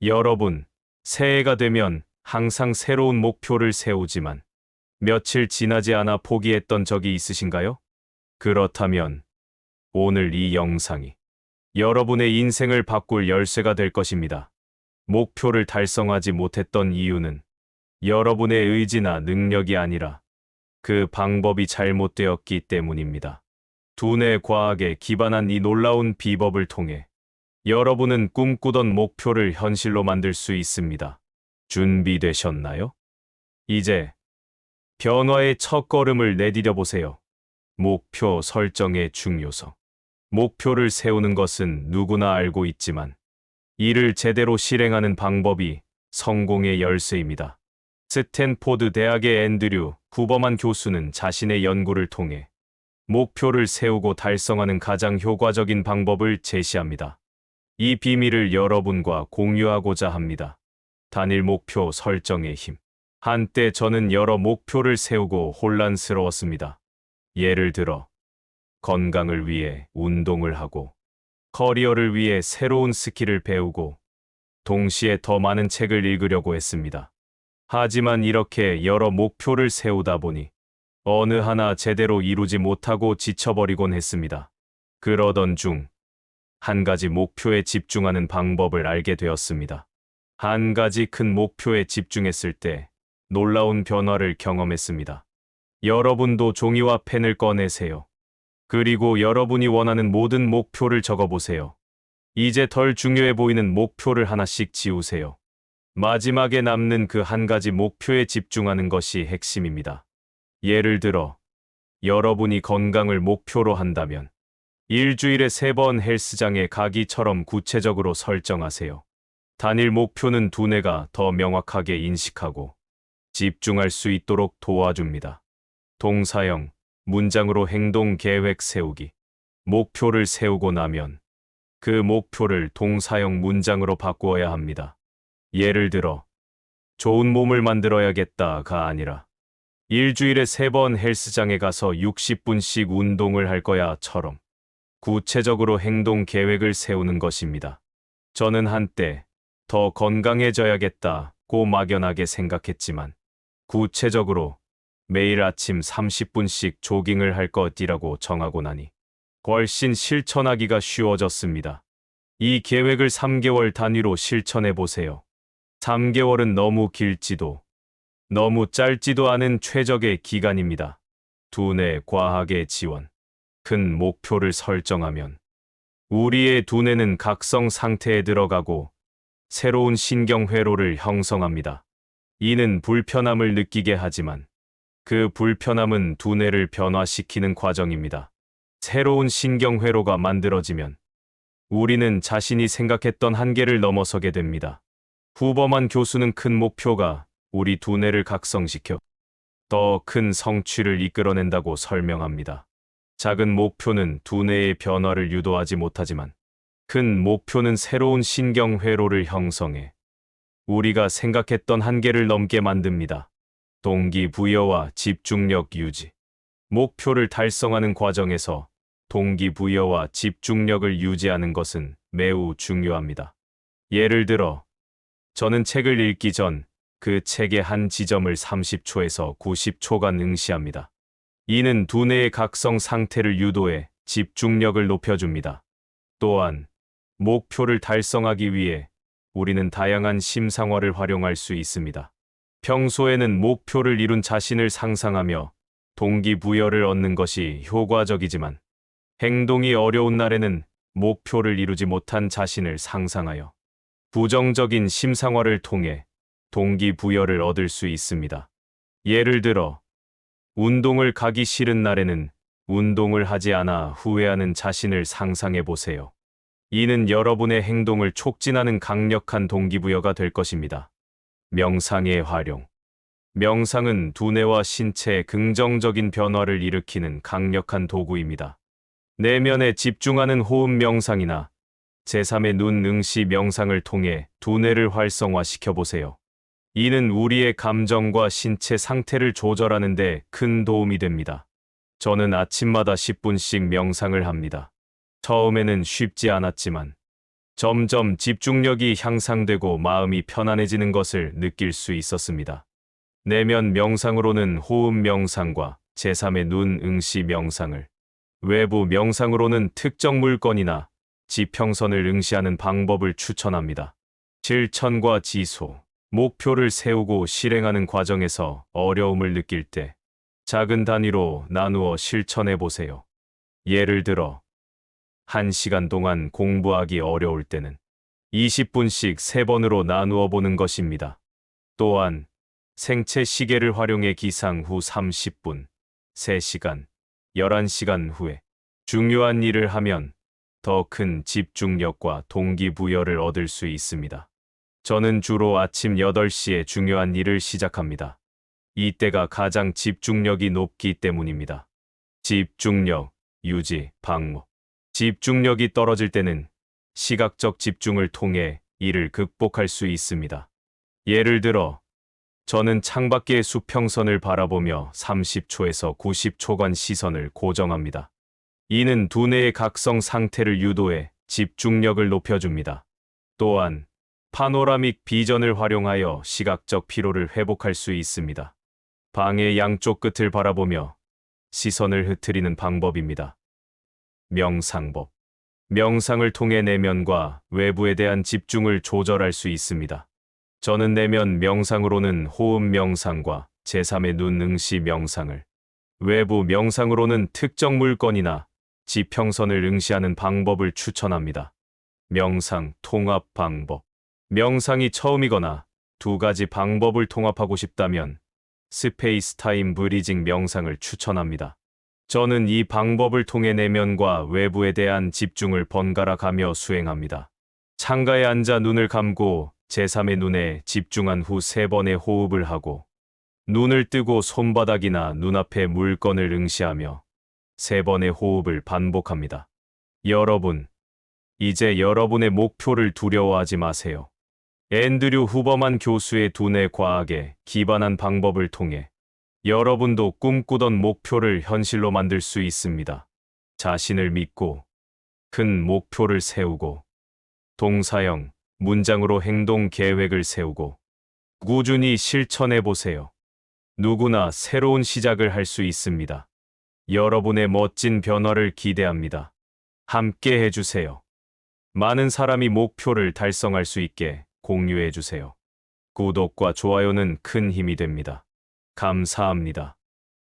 여러분, 새해가 되면 항상 새로운 목표를 세우지만 며칠 지나지 않아 포기했던 적이 있으신가요? 그렇다면 오늘 이 영상이 여러분의 인생을 바꿀 열쇠가 될 것입니다. 목표를 달성하지 못했던 이유는 여러분의 의지나 능력이 아니라 그 방법이 잘못되었기 때문입니다. 두뇌 과학에 기반한 이 놀라운 비법을 통해 여러분은 꿈꾸던 목표를 현실로 만들 수 있습니다. 준비되셨나요? 이제 변화의 첫걸음을 내디뎌 보세요. 목표 설정의 중요성. 목표를 세우는 것은 누구나 알고 있지만 이를 제대로 실행하는 방법이 성공의 열쇠입니다. 스탠포드 대학의 앤드류 구버만 교수는 자신의 연구를 통해 목표를 세우고 달성하는 가장 효과적인 방법을 제시합니다. 이 비밀을 여러분과 공유하고자 합니다. 단일 목표 설정의 힘. 한때 저는 여러 목표를 세우고 혼란스러웠습니다. 예를 들어, 건강을 위해 운동을 하고, 커리어를 위해 새로운 스킬을 배우고, 동시에 더 많은 책을 읽으려고 했습니다. 하지만 이렇게 여러 목표를 세우다 보니 어느 하나 제대로 이루지 못하고 지쳐버리곤 했습니다. 그러던 중 한 가지 목표에 집중하는 방법을 알게 되었습니다. 한 가지 큰 목표에 집중했을 때 놀라운 변화를 경험했습니다. 여러분도 종이와 펜을 꺼내세요. 그리고 여러분이 원하는 모든 목표를 적어보세요. 이제 덜 중요해 보이는 목표를 하나씩 지우세요. 마지막에 남는 그 한 가지 목표에 집중하는 것이 핵심입니다. 예를 들어, 여러분이 건강을 목표로 한다면 일주일에 3번 헬스장에 가기처럼 구체적으로 설정하세요. 단일 목표는 두뇌가 더 명확하게 인식하고 집중할 수 있도록 도와줍니다. 동사형, 문장으로 행동 계획 세우기. 목표를 세우고 나면 그 목표를 동사형 문장으로 바꾸어야 합니다. 예를 들어, 좋은 몸을 만들어야겠다가 아니라 일주일에 3번 헬스장에 가서 60분씩 운동을 할 거야처럼 구체적으로 행동 계획을 세우는 것입니다. 저는 한때 더 건강해져야겠다고 막연하게 생각했지만 구체적으로 매일 아침 30분씩 조깅을 할 것이라고 정하고 나니 훨씬 실천하기가 쉬워졌습니다. 이 계획을 3개월 단위로 실천해 보세요. 3개월은 너무 길지도 너무 짧지도 않은 최적의 기간입니다. 두뇌 과학의 지원. 큰 목표를 설정하면 우리의 두뇌는 각성 상태에 들어가고 새로운 신경회로를 형성합니다. 이는 불편함을 느끼게 하지만 그 불편함은 두뇌를 변화시키는 과정입니다. 새로운 신경회로가 만들어지면 우리는 자신이 생각했던 한계를 넘어서게 됩니다. 후버만 교수는 큰 목표가 우리 두뇌를 각성시켜 더 큰 성취를 이끌어낸다고 설명합니다. 작은 목표는 두뇌의 변화를 유도하지 못하지만 큰 목표는 새로운 신경회로를 형성해 우리가 생각했던 한계를 넘게 만듭니다. 동기부여와 집중력 유지. 목표를 달성하는 과정에서 동기부여와 집중력을 유지하는 것은 매우 중요합니다. 예를 들어, 저는 책을 읽기 전 그 책의 한 지점을 30초에서 90초간 응시합니다. 이는 두뇌의 각성 상태를 유도해 집중력을 높여줍니다. 또한 목표를 달성하기 위해 우리는 다양한 심상화를 활용할 수 있습니다. 평소에는 목표를 이룬 자신을 상상하며 동기부여를 얻는 것이 효과적이지만 행동이 어려운 날에는 목표를 이루지 못한 자신을 상상하여 부정적인 심상화를 통해 동기부여를 얻을 수 있습니다. 예를 들어, 운동을 가기 싫은 날에는 운동을 하지 않아 후회하는 자신을 상상해 보세요. 이는 여러분의 행동을 촉진하는 강력한 동기부여가 될 것입니다. 명상의 활용. 명상은 두뇌와 신체에 긍정적인 변화를 일으키는 강력한 도구입니다. 내면에 집중하는 호흡 명상이나 제3의 눈 응시 명상을 통해 두뇌를 활성화시켜 보세요. 이는 우리의 감정과 신체 상태를 조절하는 데 큰 도움이 됩니다. 저는 아침마다 10분씩 명상을 합니다. 처음에는 쉽지 않았지만 점점 집중력이 향상되고 마음이 편안해지는 것을 느낄 수 있었습니다. 내면 명상으로는 호흡 명상과 제3의 눈 응시 명상을, 외부 명상으로는 특정 물건이나 지평선을 응시하는 방법을 추천합니다. 실천과 지소, 목표를 세우고 실행하는 과정에서 어려움을 느낄 때 작은 단위로 나누어 실천해 보세요. 예를 들어, 1시간 동안 공부하기 어려울 때는 20분씩 3번으로 나누어 보는 것입니다. 또한 생체 시계를 활용해 기상 후 30분, 3시간, 11시간 후에 중요한 일을 하면 더 큰 집중력과 동기부여를 얻을 수 있습니다. 저는 주로 아침 8시에 중요한 일을 시작합니다. 이때가 가장 집중력이 높기 때문입니다. 집중력, 유지, 방법. 집중력이 떨어질 때는 시각적 집중을 통해 이를 극복할 수 있습니다. 예를 들어, 저는 창밖의 수평선을 바라보며 30초에서 90초간 시선을 고정합니다. 이는 두뇌의 각성 상태를 유도해 집중력을 높여줍니다. 또한 파노라믹 비전을 활용하여 시각적 피로를 회복할 수 있습니다. 방의 양쪽 끝을 바라보며 시선을 흐트리는 방법입니다. 명상법. 명상을 통해 내면과 외부에 대한 집중을 조절할 수 있습니다. 저는 내면 명상으로는 호흡 명상과 제3의 눈 응시 명상을, 외부 명상으로는 특정 물건이나 지평선을 응시하는 방법을 추천합니다. 명상 통합 방법. 명상이 처음이거나 2가지 방법을 통합하고 싶다면 스페이스 타임 브리징 명상을 추천합니다. 저는 이 방법을 통해 내면과 외부에 대한 집중을 번갈아 가며 수행합니다. 창가에 앉아 눈을 감고 제3의 눈에 집중한 후 3번의 호흡을 하고, 눈을 뜨고 손바닥이나 눈앞의 물건을 응시하며 3번의 호흡을 반복합니다. 여러분, 이제 여러분의 목표를 두려워하지 마세요. 앤드류 후버만 교수의 두뇌 과학에 기반한 방법을 통해 여러분도 꿈꾸던 목표를 현실로 만들 수 있습니다. 자신을 믿고 큰 목표를 세우고 동사형, 문장으로 행동 계획을 세우고 꾸준히 실천해 보세요. 누구나 새로운 시작을 할 수 있습니다. 여러분의 멋진 변화를 기대합니다. 함께 해주세요. 많은 사람이 목표를 달성할 수 있게 공유해 주세요. 구독과 좋아요는 큰 힘이 됩니다. 감사합니다.